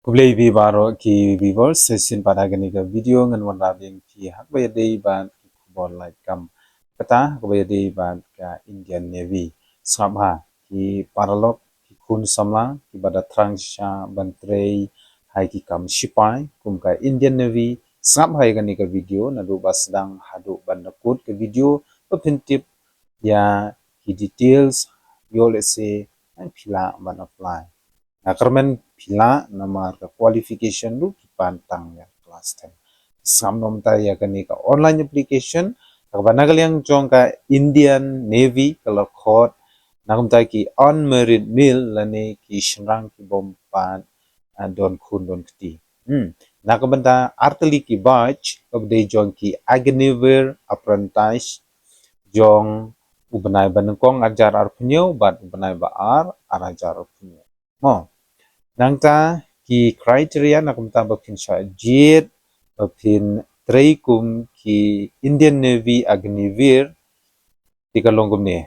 Kublai bi baro ki viewers session pada gani ka video ngan wan rabing ki hak ba dei ban ki kubol like kam kata hak ba dei ban ka Indian Navy sabha ki paralok ki kun samla ki bada trangsha bantrei hai ki kam sipai kum ka Indian Navy sab hai gani ka video na do basdang hadu ban nakut ka video pintip ya ki details yo let's say an pila ban apply. Nah, kermen pila nama ka qualification lu ki pantang ya kelas 10. Samnom ta ya kani ka online application ka banagal yang jong ka Indian Navy kalau khot nakum ta ki on merit meal lani ki shrang ki bompan don khun don kti. Nakabanta arteli ki batch kabde jong ki Agniver apprentice jong ubenai banengkong ajar arpunyo bat ubenai baar arajar arpunyo. Mo nangta ki kriteria na kumta bapin syajit bapin treikum ki Indian Navy Agnivir di kalongkum ni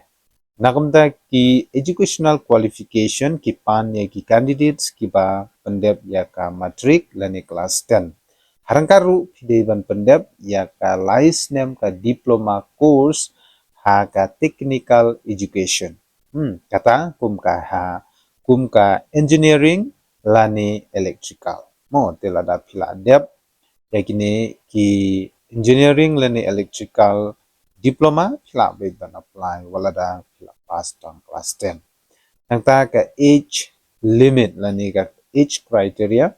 nakumta ki educational qualification ki pan ya ki candidates ki ba pendep ya ka matric lani kelas 10 harangkaru pideban pendep ya ka licenem ka diploma course ha ka technical education kata kum ka engineering lani electrical mo telada pila dep yakini ki engineering lani electrical diploma pila beban apply walada pila pass tang class 10 nangta ka age limit lani ka age criteria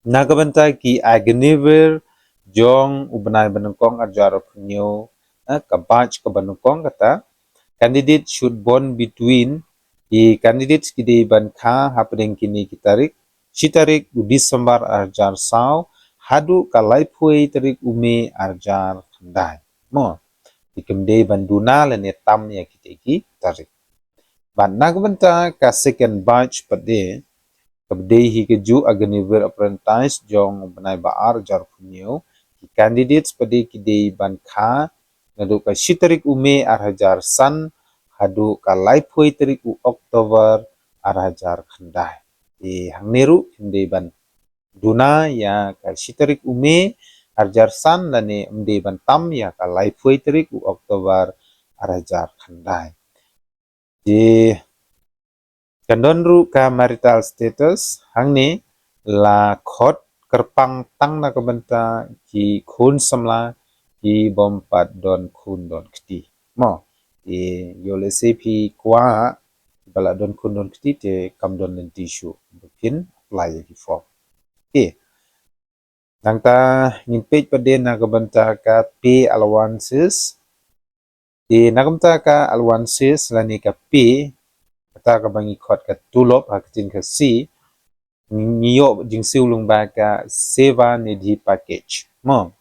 nagabanta ki agniver jong ubenai benengkong ajar punyo ka batch ka benengkong kata candidate should born between the candidates kidi ban kha hapdeng kini kitarik sitarik Disember arjar saw hadu kalai pui tarik ume arjar khandai mo ikemde banduna lene tam ya kiteki tarik ban nagbanta ka second batch pade kabde hi keju agniver apprentice jong banai baar jar punyo ki candidates pade kide ban kha nadu ka sitarik ume arjar san hadu kalai pui tarik u Oktober arhajar khandai di hangneru kinde ban duna ya ka sitarik ume arjar san lani mde ban tam ya kalai pui tarik u Oktober arhajar khandai di kandonru ka marital status hangni la khot kerpang tang na kabenta ki khun samla ki bompat don khun don kti mo yole sepi kwa bala don kun don kti te kam don len tissue bikin apply ki form nangta ngin page pade na kabanta ka pay allowances nakamta ka allowances lani ka pay kata ka bangi khot ka tulop haktin ka si ngiyo jing siulung ba ka seva nidhi package mo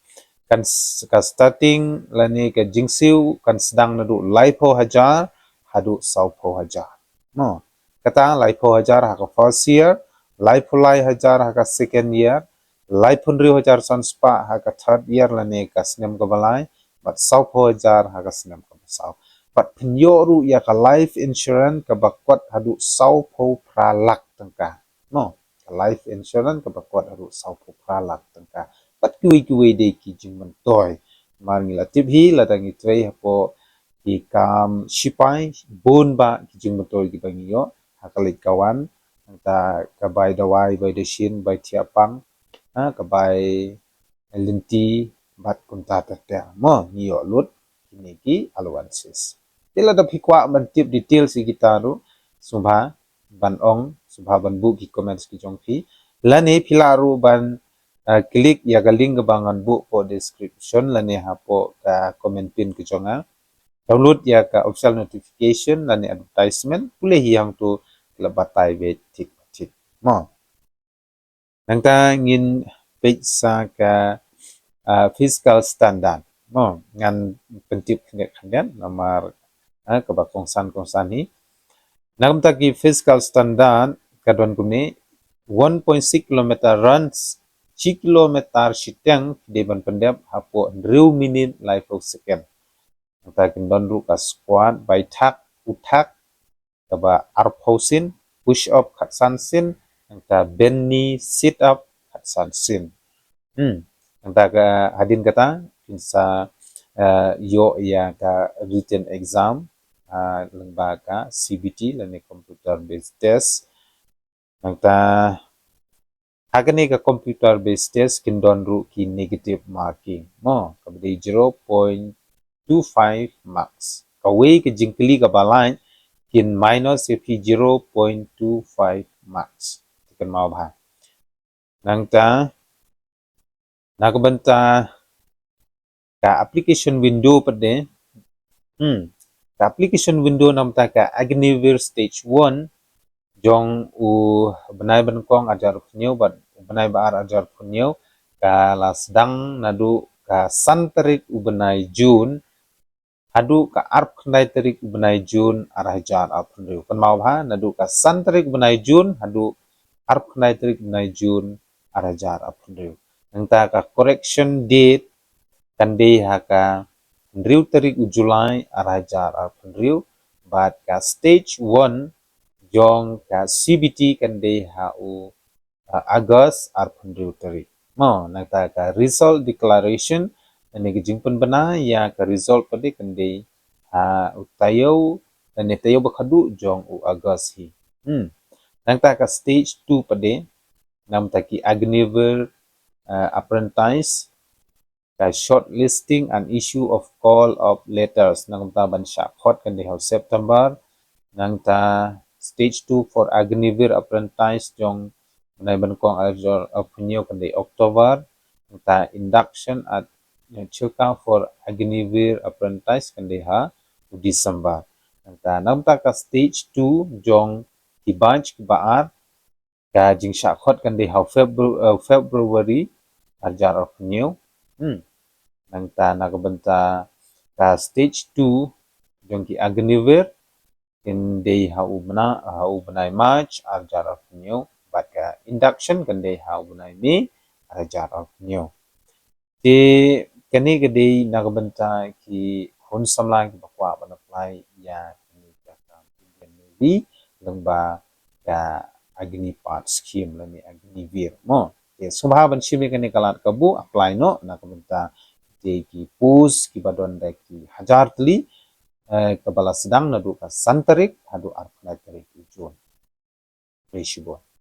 kan ka starting lani ka jingsiu kan sedang nadu laipo hajar hadu saupo hajar mo kata laipo hajar ha ka first year laipo lai hajar ha ka second year laipo ri hajar sanspa ha ka third year lani ka snem ka balai but saupo hajar ha ka snem ka sau but penyoru ya ka life insurance ka bakwat hadu saupo pralak tengka mo life insurance ka bakwat hadu saupo pralak tengka pat kui de ki jing mentoy marngi la tibhi la dangi trei hapo ki kam sipai bon ba ki jing mentoy ki bangiyo hakalik kawan ta kabai dawai bai desin bai tiapang kabai linti bat kunta ta mo niyo lut kini ki allowances tila da phikwa ban tip detail si gitaru subha ban ong subha ban bu ki comments ki jongfi lani philaru ban klik ya ka link bangan bu po description lani hapo ka comment pin ke jonga download ya ka official notification lani advertisement pule hiang tu lebatai be tik tik mo nangta ngin page sa ka fiscal standard mo ngan pentip kene nomor ka ba kongsan ni nakamta ki fiscal standard kadon kumni 1.6 kilometer runs 6 kilometer siteng di ban pendep hapo 2 minit live second kita kendon ru ka squat by tak utak kaba arpausin push up khatsan sin nangta benni sit up hatsan sim. Nangta ka hadin kata kinsa yo ya ka written exam lengba ka CBT lani computer based test nangta agani ka computer based test kindon ru ki negative marking mo kabdi 0.25 marks kawe ke jingkli ka balai kin minus fi 0.25 marks tikan mau bah nangta nakabanta ka application window pade ka application window namta ka Agniver stage 1 jong u benai benkong ajar punyo bat benai baar ajar punyo ka lasdang nadu ka santerik u benai June adu ka arp khnai terik u benai June arah jar april kan mau ha nadu ka santerik benai June adu arp khnai terik benai June arah jar april nangta ka correction date kan dei ha ka riu terik u July arah jar april bat ka stage 1 jong ka CBT kan dei ha u August arpandriu terik mo nangta ka result declaration ani gijingpen bena ya ka result pade kan dei utayo dan tayo bakadu jong u August hi nangta ka stage 2 pade namta ki Agniver apprentice ka shortlisting and issue of call of letters nangta ban syakot kan dei ha September nangta stage 2 for Agniver apprentice jong menai benkong ajor punyo kan dei October nangta induction at chuka for Agniver apprentice kan dei ha December nangta ka stage 2 jong ki batch ki baar ka jing syakot kan dei ha February ajar punyo nangta nakabenta ka stage 2 jong ki Agniver in dei ha benai March ajar punyo bat ka induction kan dei ha benai May ajar punyo ti kani gede nakabenta ki hun samlang ki bakwa ban apply ya kani ka Indian Navy lengba ka Agnipath scheme lani Agniver mo subha ban shime kani kalat kabu apply no nakabenta ki pus ki badon da ki hajar tli kebala sedang nadu ka santerik hadu arpnai terik ujun. Reshibo.